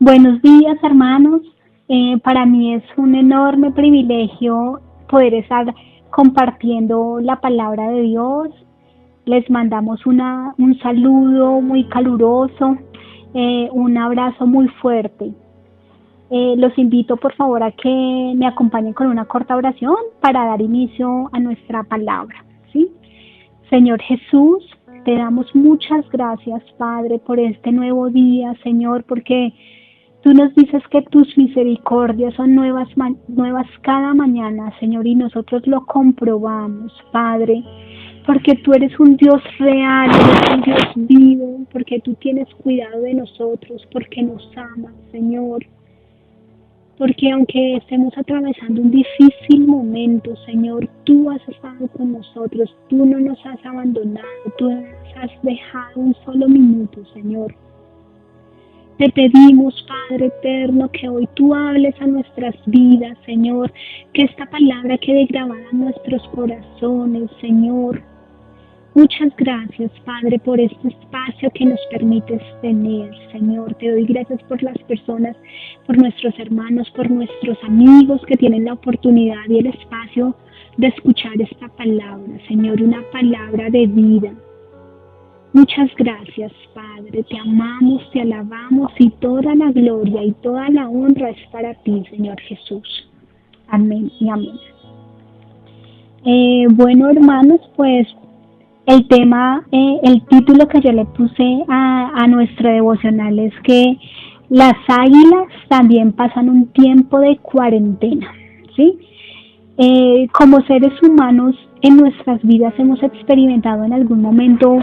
Buenos días, hermanos. Para mí es un enorme privilegio poder estar compartiendo la palabra de Dios. Les mandamos un saludo muy caluroso, un abrazo muy fuerte. Los invito por favor a que me acompañen con una corta oración para dar inicio a nuestra palabra, ¿sí? Señor Jesús, te damos muchas gracias, Padre, por este nuevo día, Señor, porque tú nos dices que tus misericordias son nuevas cada mañana, Señor, y nosotros lo comprobamos, Padre, porque tú eres un Dios real, eres un Dios vivo, porque tú tienes cuidado de nosotros, porque nos amas, Señor. Porque aunque estemos atravesando un difícil momento, Señor, tú has estado con nosotros, tú no nos has abandonado, tú no nos has dejado un solo minuto, Señor. Te pedimos, Padre eterno, que hoy tú hables a nuestras vidas, Señor, que esta palabra quede grabada en nuestros corazones, Señor. Muchas gracias, Padre, por este espacio que nos permites tener, Señor. Te doy gracias por las personas, por nuestros hermanos, por nuestros amigos que tienen la oportunidad y el espacio de escuchar esta palabra, Señor, una palabra de vida. Muchas gracias, Padre. Te amamos, te alabamos y toda la gloria y toda la honra es para ti, Señor Jesús. Amén y amén. Bueno, hermanos, pues el título que yo le puse a nuestro devocional es que las águilas también pasan un tiempo de cuarentena, ¿sí? Como seres humanos en nuestras vidas hemos experimentado en algún momento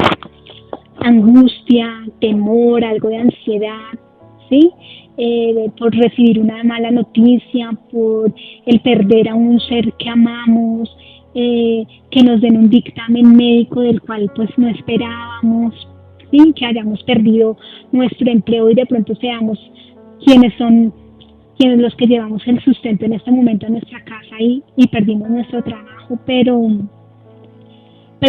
angustia, temor, algo de ansiedad, ¿sí? Por recibir una mala noticia, por el perder a un ser que amamos, que nos den un dictamen médico del cual pues no esperábamos, ¿sí? Que hayamos perdido nuestro empleo y de pronto seamos quienes los que llevamos el sustento en este momento en nuestra casa y perdimos nuestro trabajo, pero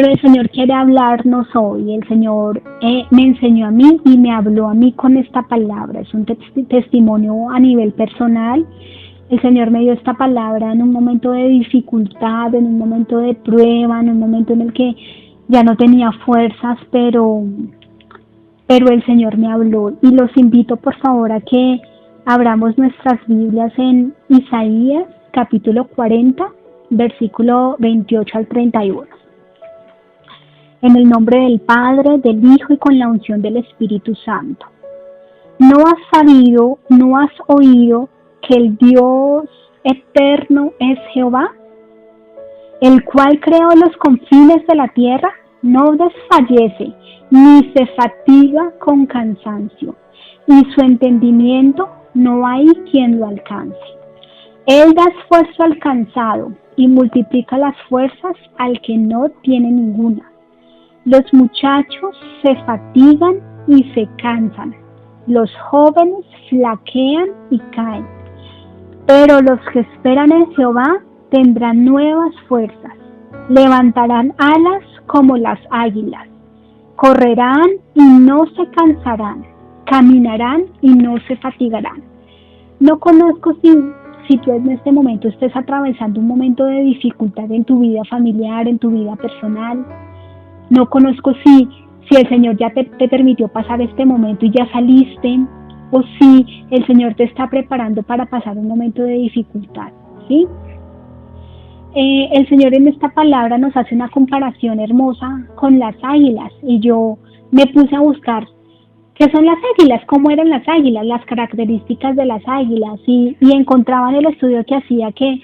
el Señor quiere hablarnos hoy. El Señor me enseñó a mí y me habló a mí con esta palabra. Es un testimonio a nivel personal. El Señor me dio esta palabra en un momento de dificultad, en un momento de prueba, en un momento en el que ya no tenía fuerzas, pero el Señor me habló. Y los invito por favor a que abramos nuestras Biblias en Isaías capítulo 40, versículo 28 al 31. En el nombre del Padre, del Hijo y con la unción del Espíritu Santo. ¿No has sabido, no has oído que el Dios eterno es Jehová, el cual creó los confines de la tierra? No desfallece, ni se fatiga con cansancio, y su entendimiento no hay quien lo alcance. Él da esfuerzo al cansado y multiplica las fuerzas al que no tiene ninguna. Los muchachos se fatigan y se cansan, los jóvenes flaquean y caen, pero los que esperan en Jehová tendrán nuevas fuerzas, levantarán alas como las águilas, correrán y no se cansarán, caminarán y no se fatigarán. No conozco si tú en este momento estés atravesando un momento de dificultad en tu vida familiar, en tu vida personal. No conozco si el Señor ya te permitió pasar este momento y ya saliste, o si el Señor te está preparando para pasar un momento de dificultad, ¿sí? El Señor en esta palabra nos hace una comparación hermosa con las águilas, y yo me puse a buscar qué son las águilas, cómo eran las águilas, las características de las águilas, y encontraba en el estudio que hacía que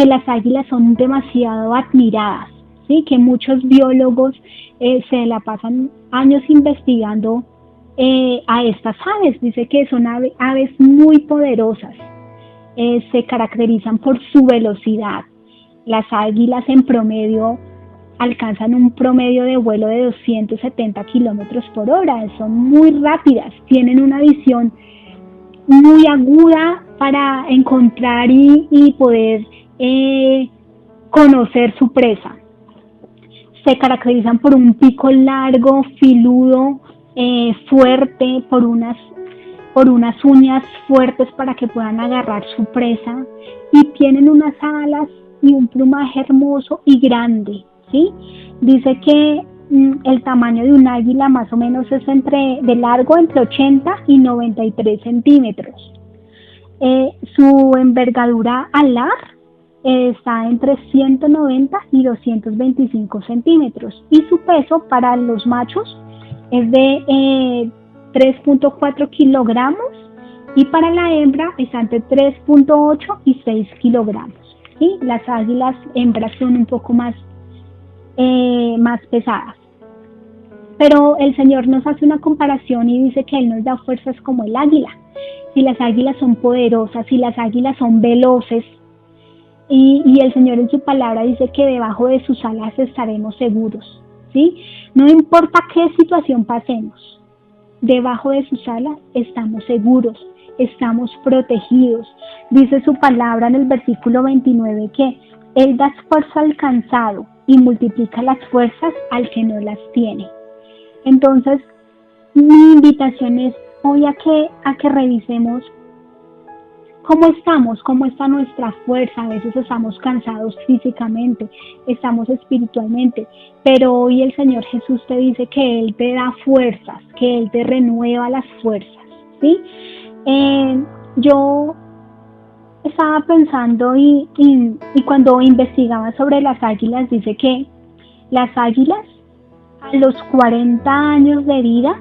las águilas son demasiado admiradas. ¿Sí? Que muchos biólogos se la pasan años investigando a estas aves. Dice que son aves muy poderosas, se caracterizan por su velocidad. Las águilas en promedio alcanzan un promedio de vuelo de 270 kilómetros por hora, son muy rápidas, tienen una visión muy aguda para encontrar y poder conocer su presa. Se caracterizan por un pico largo, filudo, fuerte, por por unas uñas fuertes para que puedan agarrar su presa, y tienen unas alas y un plumaje hermoso y grande, ¿sí? Dice que el tamaño de un águila más o menos es de largo entre 80 y 93 centímetros. Su envergadura alar está entre 190 y 225 centímetros, y su peso para los machos es de 3.4 kilogramos, y para la hembra está entre 3.8 y 6 kilogramos. ¿Sí? Las águilas hembras son un poco más pesadas. Pero el Señor nos hace una comparación y dice que Él nos da fuerzas como el águila. Si las águilas son poderosas, si las águilas son veloces, y el Señor en su palabra dice que debajo de sus alas estaremos seguros, ¿sí? No importa qué situación pasemos, debajo de sus alas estamos seguros, estamos protegidos. Dice su palabra en el versículo 29 que Él da fuerza al cansado y multiplica las fuerzas al que no las tiene. Entonces, mi invitación es hoy a que revisemos cómo está nuestra fuerza. A veces estamos cansados físicamente, estamos espiritualmente, pero hoy el Señor Jesús te dice que Él te da fuerzas, que Él te renueva las fuerzas, ¿sí? Yo estaba pensando y cuando investigaba sobre las águilas, dice que las águilas a los 40 años de vida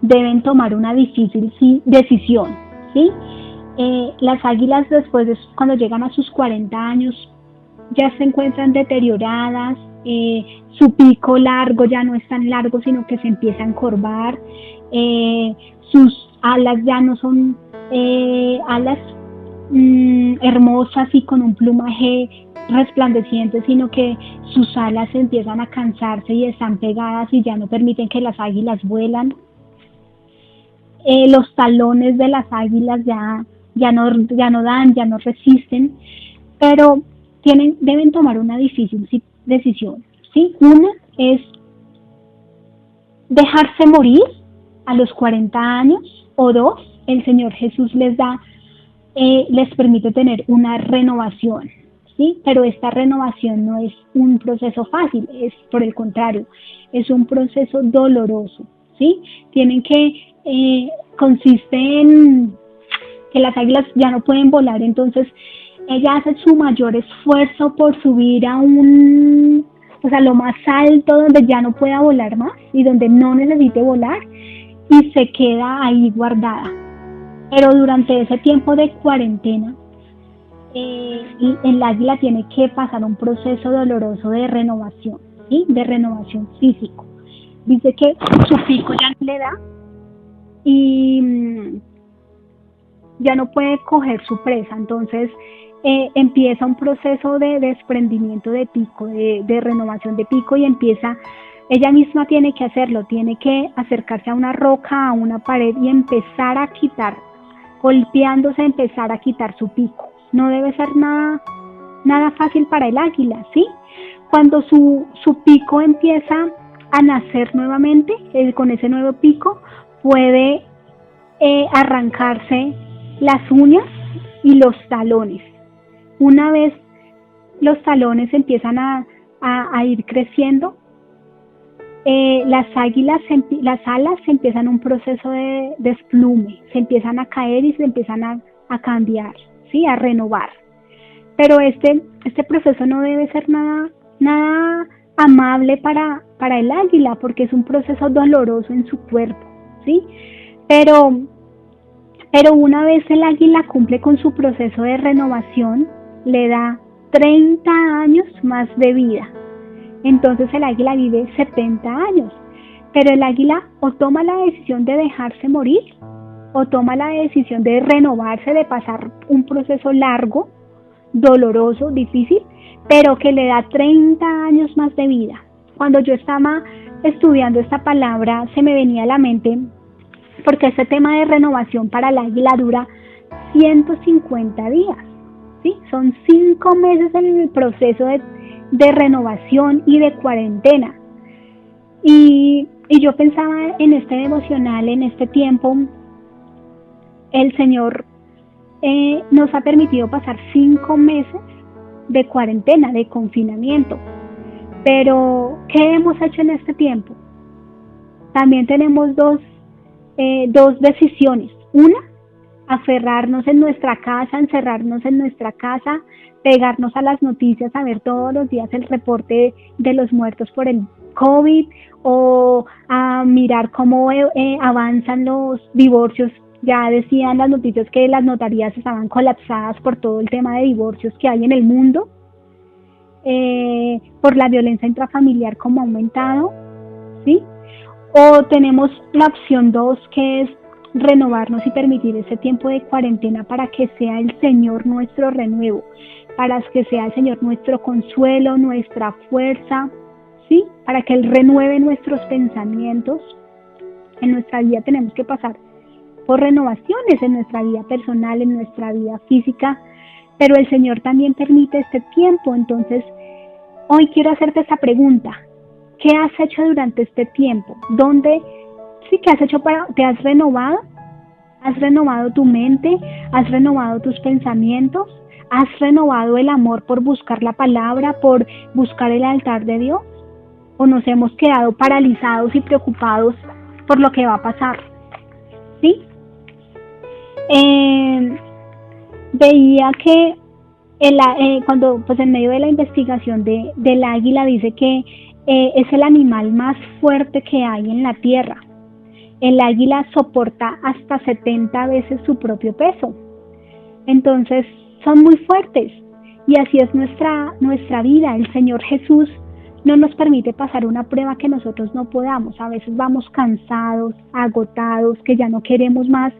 deben tomar una difícil decisión, ¿sí? Las águilas cuando llegan a sus 40 años, ya se encuentran deterioradas, su pico largo ya no es tan largo, sino que se empieza a encorvar, sus alas ya no son alas hermosas y con un plumaje resplandeciente, sino que sus alas empiezan a cansarse y están pegadas y ya no permiten que las águilas vuelan. Los talones de las águilas ya no dan, ya no resisten, pero deben tomar una difícil decisión, ¿sí? Una es dejarse morir a los 40 años, o dos, el Señor Jesús les permite tener una renovación, ¿sí? Pero esta renovación no es un proceso fácil, es por el contrario, es un proceso doloroso, ¿sí? Consiste en que las águilas ya no pueden volar, entonces ella hace su mayor esfuerzo por subir a lo más alto, donde ya no pueda volar más y donde no necesite volar, y se queda ahí guardada. Pero durante ese tiempo de cuarentena, el águila tiene que pasar un proceso doloroso de renovación, ¿sí? De renovación físico. Dice que su pico ya no le da y ya no puede coger su presa, entonces empieza un proceso de desprendimiento de pico, de renovación de pico, y ella misma tiene que hacerlo, tiene que acercarse a una roca, a una pared, y empezar a quitar, golpeándose, empezar a quitar su pico. No debe ser nada fácil para el águila, ¿sí? Cuando su pico empieza a nacer nuevamente, con ese nuevo pico, puede arrancarse las uñas y los talones. Una vez los talones empiezan a ir creciendo, las alas empiezan un proceso de desplume, se empiezan a caer y se empiezan a cambiar, ¿sí? A renovar. Pero este proceso no debe ser nada amable para el águila, porque es un proceso doloroso en su cuerpo, ¿sí? Pero una vez el águila cumple con su proceso de renovación, le da 30 años más de vida. Entonces el águila vive 70 años. Pero el águila o toma la decisión de dejarse morir, o toma la decisión de renovarse, de pasar un proceso largo, doloroso, difícil, pero que le da 30 años más de vida. Cuando yo estaba estudiando esta palabra, se me venía a la mente, porque este tema de renovación para el águila dura 150 días, ¿sí? Son 5 meses en el proceso de renovación y de cuarentena. Y yo pensaba en este devocional, en este tiempo, el Señor nos ha permitido pasar 5 meses de cuarentena, de confinamiento. Pero, ¿qué hemos hecho en este tiempo? También tenemos dos decisiones. Una, aferrarnos en nuestra casa, encerrarnos en nuestra casa, pegarnos a las noticias, a ver todos los días el reporte de los muertos por el COVID, o a mirar cómo avanzan los divorcios. Ya decían las noticias que las notarías estaban colapsadas por todo el tema de divorcios que hay en el mundo, por la violencia intrafamiliar como ha aumentado, ¿sí? O tenemos la opción 2, que es renovarnos y permitir ese tiempo de cuarentena para que sea el Señor nuestro renuevo, para que sea el Señor nuestro consuelo, nuestra fuerza, ¿sí? Para que Él renueve nuestros pensamientos. En nuestra vida tenemos que pasar por renovaciones en nuestra vida personal, en nuestra vida física, pero el Señor también permite este tiempo. Entonces, hoy quiero hacerte esta pregunta: ¿qué has hecho durante este tiempo? ¿Qué has hecho te has renovado? ¿Has renovado tu mente? ¿Has renovado tus pensamientos? ¿Has renovado el amor por buscar la palabra, por buscar el altar de Dios? ¿O nos hemos quedado paralizados y preocupados por lo que va a pasar? ¿Sí? Veía que cuando pues en medio de la investigación del águila dice que es el animal más fuerte que hay en la tierra. El águila soporta hasta 70 veces su propio peso. Entonces son muy fuertes, y así es nuestra vida. El Señor Jesús no nos permite pasar una prueba que nosotros no podamos. A veces vamos cansados, agotados, que ya no queremos más,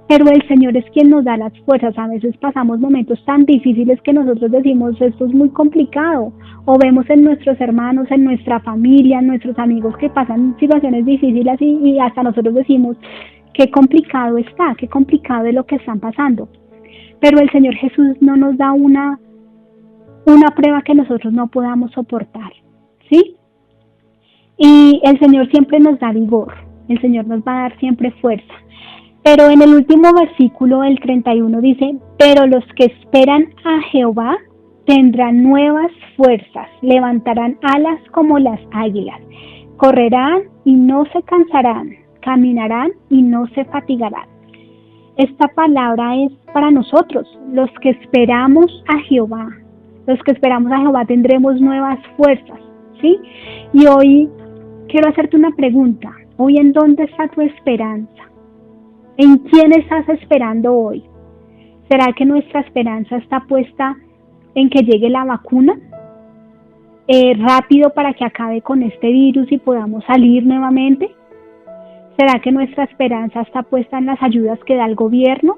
pero el Señor es quien nos da las fuerzas. A veces pasamos momentos tan difíciles que nosotros decimos, esto es muy complicado, o vemos en nuestros hermanos, en nuestra familia, en nuestros amigos que pasan situaciones difíciles, y hasta nosotros decimos, qué complicado está, qué complicado es lo que están pasando. Pero el Señor Jesús no nos da una prueba que nosotros no podamos soportar, ¿sí? Y el Señor siempre nos da vigor, el Señor nos va a dar siempre fuerza. Pero en el último versículo, el 31, dice: pero los que esperan a Jehová tendrán nuevas fuerzas, levantarán alas como las águilas, correrán y no se cansarán, caminarán y no se fatigarán. Esta palabra es para nosotros, los que esperamos a Jehová. Los que esperamos a Jehová tendremos nuevas fuerzas, ¿sí? Y hoy quiero hacerte una pregunta. Hoy, ¿en dónde está tu esperanza? ¿En quién estás esperando hoy? ¿Será que nuestra esperanza está puesta en que llegue la vacuna rápido para que acabe con este virus y podamos salir nuevamente? ¿Será que nuestra esperanza está puesta en las ayudas que da el gobierno?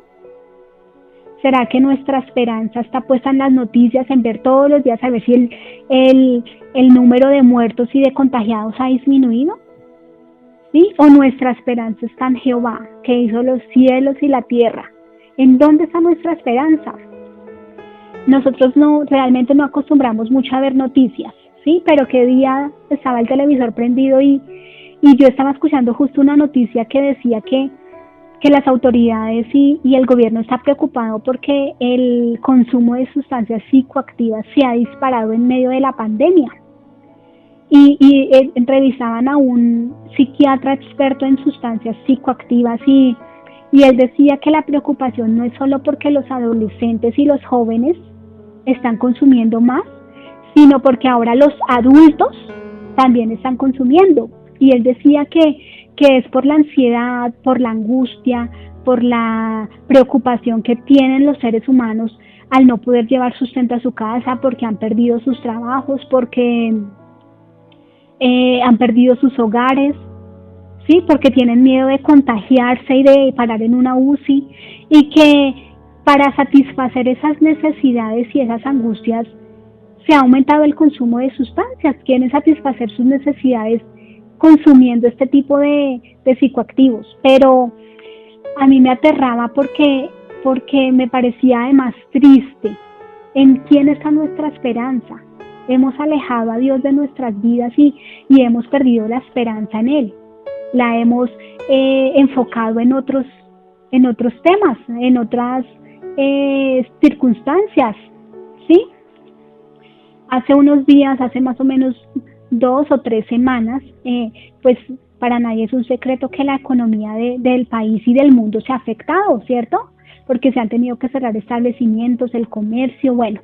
¿Será que nuestra esperanza está puesta en las noticias, en ver todos los días a ver si el número de muertos y de contagiados ha disminuido? ¿Sí? ¿O nuestra esperanza está en Jehová, que hizo los cielos y la tierra? ¿En dónde está nuestra esperanza? Nosotros realmente no acostumbramos mucho a ver noticias, ¿sí? Pero qué día estaba el televisor prendido y yo estaba escuchando justo una noticia que decía que las autoridades y el gobierno está preocupado porque el consumo de sustancias psicoactivas se ha disparado en medio de la pandemia. Y entrevistaban a un psiquiatra experto en sustancias psicoactivas y él decía que la preocupación no es solo porque los adolescentes y los jóvenes están consumiendo más, sino porque ahora los adultos también están consumiendo. Y él decía que es por la ansiedad, por la angustia, por la preocupación que tienen los seres humanos al no poder llevar sustento a su casa, porque han perdido sus trabajos, porque han perdido sus hogares, ¿sí? Porque tienen miedo de contagiarse y de parar en una UCI, y que para satisfacer esas necesidades y esas angustias se ha aumentado el consumo de sustancias. Quieren satisfacer sus necesidades consumiendo este tipo de psicoactivos. Pero a mí me aterraba porque me parecía además triste. ¿En quién está nuestra esperanza? Hemos alejado a Dios de nuestras vidas y hemos perdido la esperanza en Él. La hemos enfocado en otros en otros temas, en otras circunstancias, ¿sí? Hace unos días, hace más o menos 2 o 3 semanas, pues para nadie es un secreto que la economía del país y del mundo se ha afectado, ¿cierto? Porque se han tenido que cerrar establecimientos, el comercio, bueno.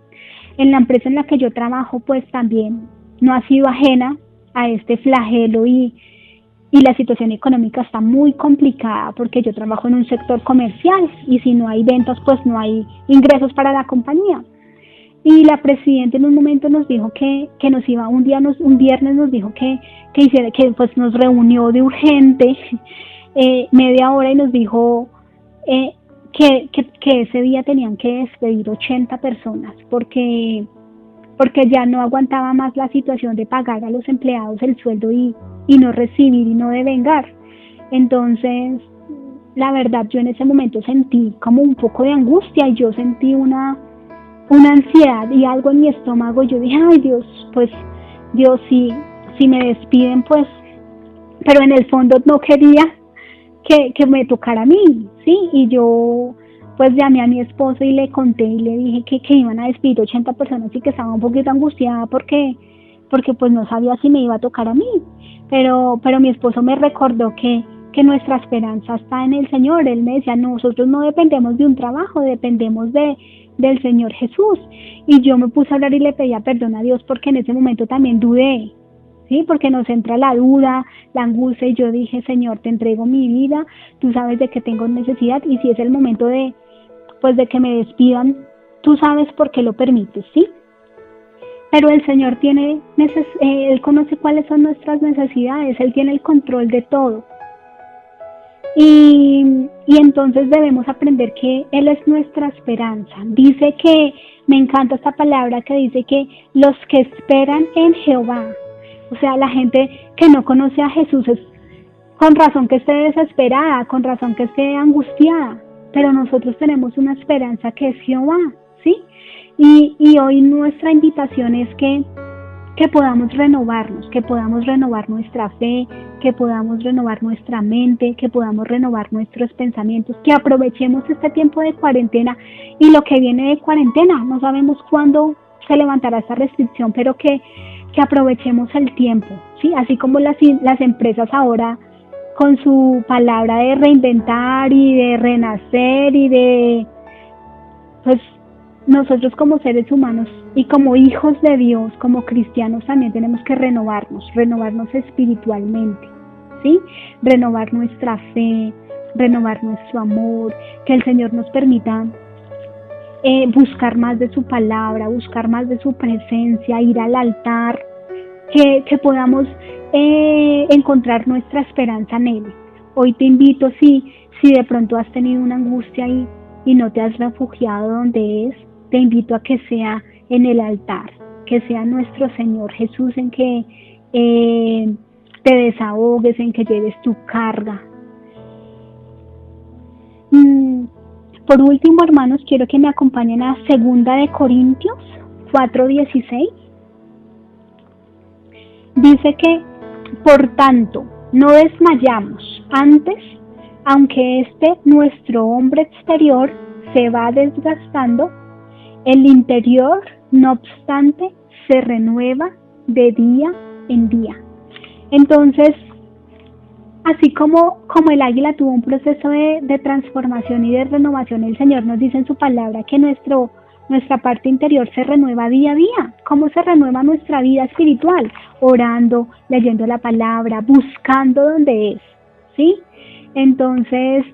En la empresa en la que yo trabajo, pues también no ha sido ajena a este flagelo y la situación económica está muy complicada porque yo trabajo en un sector comercial y si no hay ventas, pues no hay ingresos para la compañía. Y la presidenta en un momento nos dijo que nos iba, un viernes nos dijo que hiciera, que pues nos reunió de urgente, media hora y nos dijo que ese día tenían que despedir 80 personas porque ya no aguantaba más la situación de pagar a los empleados el sueldo y no recibir y no devengar. Entonces, la verdad, yo en ese momento sentí como un poco de angustia y yo sentí una ansiedad y algo en mi estómago. Yo dije, ay Dios, pues Dios, si me despiden, pues, pero en el fondo no quería que me tocara a mí, ¿sí? Y yo pues llamé a mi esposo y le conté y le dije que iban a despedir 80 personas y que estaba un poquito angustiada porque pues no sabía si me iba a tocar a mí, pero mi esposo me recordó que nuestra esperanza está en el Señor. Él me decía, nosotros no dependemos de un trabajo, dependemos del Señor Jesús. Y yo me puse a hablar y le pedía perdón a Dios porque en ese momento también dudé, ¿sí? Porque nos entra la duda, la angustia y yo dije, Señor, te entrego mi vida, tú sabes de que tengo necesidad y si es el momento de que me despidan, tú sabes por qué lo permites, ¿sí? Pero el Señor Él conoce cuáles son nuestras necesidades, Él tiene el control de todo. Y entonces debemos aprender que Él es nuestra esperanza. Dice que, me encanta esta palabra que dice que los que esperan en Jehová, o sea, la gente que no conoce a Jesús es con razón que esté desesperada, con razón que esté angustiada, pero nosotros tenemos una esperanza que es Jehová, ¿sí? Y hoy nuestra invitación es que podamos renovarnos, que podamos renovar nuestra fe, que podamos renovar nuestra mente, que podamos renovar nuestros pensamientos, que aprovechemos este tiempo de cuarentena y lo que viene de cuarentena. No sabemos cuándo se levantará esta restricción, pero que aprovechemos el tiempo, ¿sí? Así como las empresas ahora con su palabra de reinventar y de renacer y de, pues, nosotros como seres humanos y como hijos de Dios, como cristianos también tenemos que renovarnos espiritualmente, ¿sí? Renovar nuestra fe, renovar nuestro amor, que el Señor nos permita buscar más de su palabra, buscar más de su presencia, ir al altar, que podamos encontrar nuestra esperanza en Él. Hoy te invito, si de pronto has tenido una angustia y no te has refugiado donde es, te invito a que sea en el altar, que sea nuestro Señor Jesús en que te desahogues, en que lleves tu carga. Por último, hermanos, quiero que me acompañen a 2 Corintios 4:16. Dice que, por tanto, no desmayamos. Antes, aunque nuestro hombre exterior se va desgastando, el interior, no obstante, se renueva de día en día. Entonces, así como el águila tuvo un proceso de transformación y de renovación, el Señor nos dice en su palabra que nuestra parte interior se renueva día a día. ¿Cómo se renueva nuestra vida espiritual? Orando, leyendo la palabra, buscando donde es, ¿sí? Entonces,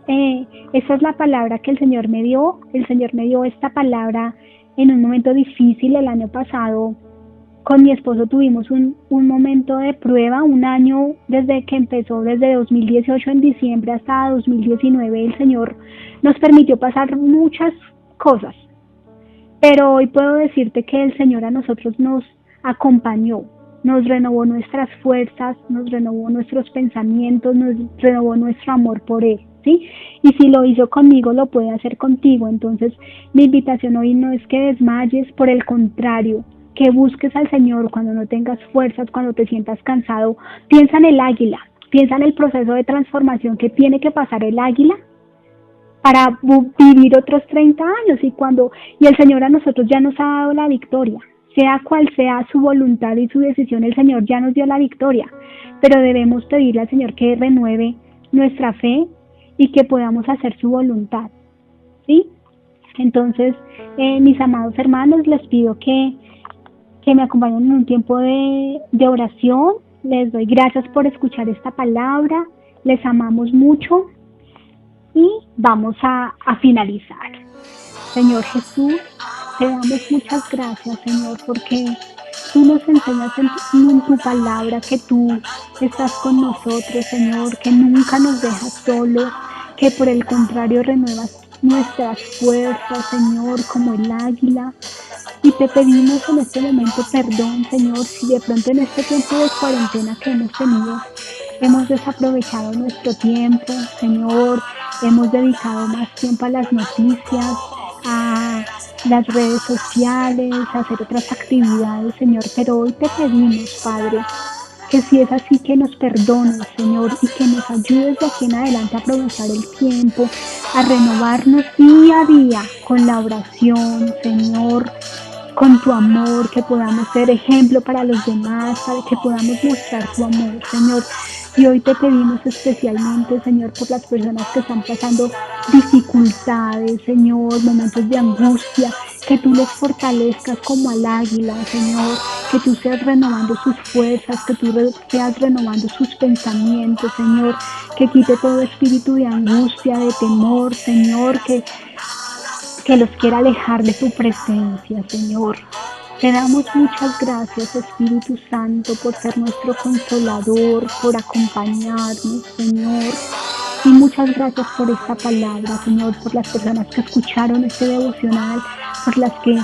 esa es la palabra que el Señor me dio. El Señor me dio esta palabra en un momento difícil el año pasado. Con mi esposo tuvimos un momento de prueba, un año desde que empezó, desde 2018 en diciembre hasta 2019, el Señor nos permitió pasar muchas cosas. Pero hoy puedo decirte que el Señor a nosotros nos acompañó, nos renovó nuestras fuerzas, nos renovó nuestros pensamientos, nos renovó nuestro amor por Él, ¿sí? Y si lo hizo conmigo, lo puede hacer contigo. Entonces, mi invitación hoy no es que desmayes, por el contrario, que busques al Señor cuando no tengas fuerzas, cuando te sientas cansado. Piensa en el águila, piensa en el proceso de transformación que tiene que pasar el águila vivir otros 30 años y el Señor a nosotros ya nos ha dado la victoria. Sea cual sea su voluntad y su decisión, el Señor ya nos dio la victoria, pero debemos pedirle al Señor que renueve nuestra fe y que podamos hacer su voluntad, ¿sí? Entonces, mis amados hermanos, les pido que me acompañen en un tiempo de oración. Les doy gracias por escuchar esta palabra, les amamos mucho y vamos a finalizar. Señor Jesús, te damos muchas gracias, Señor, porque tú nos enseñas en tu palabra que tú estás con nosotros, Señor, que nunca nos dejas solos, que por el contrario renuevas nuestras fuerzas, Señor, como el águila. Y te pedimos en este momento perdón, Señor, si de pronto en este tiempo de cuarentena que hemos tenido, hemos desaprovechado nuestro tiempo, Señor, hemos dedicado más tiempo a las noticias, a las redes sociales, a hacer otras actividades, Señor, pero hoy te pedimos, Padre, que si es así, que nos perdones, Señor, y que nos ayudes de aquí en adelante a aprovechar el tiempo, a renovarnos día a día con la oración, Señor, con tu amor, que podamos ser ejemplo para los demás, para que podamos mostrar tu amor, Señor. Y hoy te pedimos especialmente, Señor, por las personas que están pasando dificultades, Señor, momentos de angustia, que tú les fortalezcas como al águila, Señor, que tú seas renovando sus fuerzas, que tú seas renovando sus pensamientos, Señor, que quite todo espíritu de angustia, de temor, Señor, que los quiera alejar de tu presencia, Señor. Te damos muchas gracias, Espíritu Santo, por ser nuestro consolador, por acompañarnos, Señor. Y muchas gracias por esta palabra, Señor, por las personas que escucharon este devocional, por las que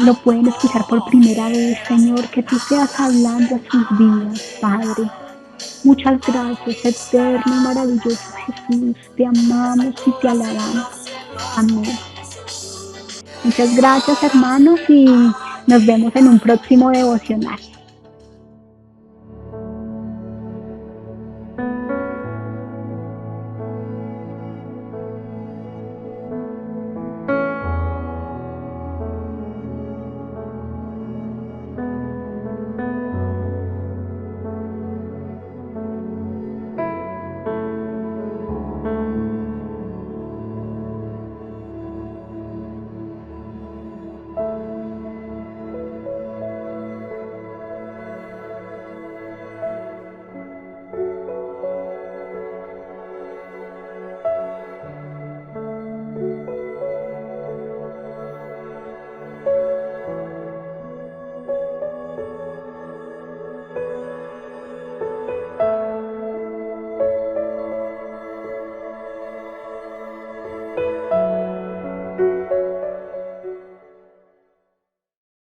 lo pueden escuchar por primera vez, Señor, que tú seas hablando a sus vidas, Padre. Muchas gracias, eterno y maravilloso Jesús. Te amamos y te alabamos. Amén. Muchas gracias, hermanos, y nos vemos en un próximo devocional.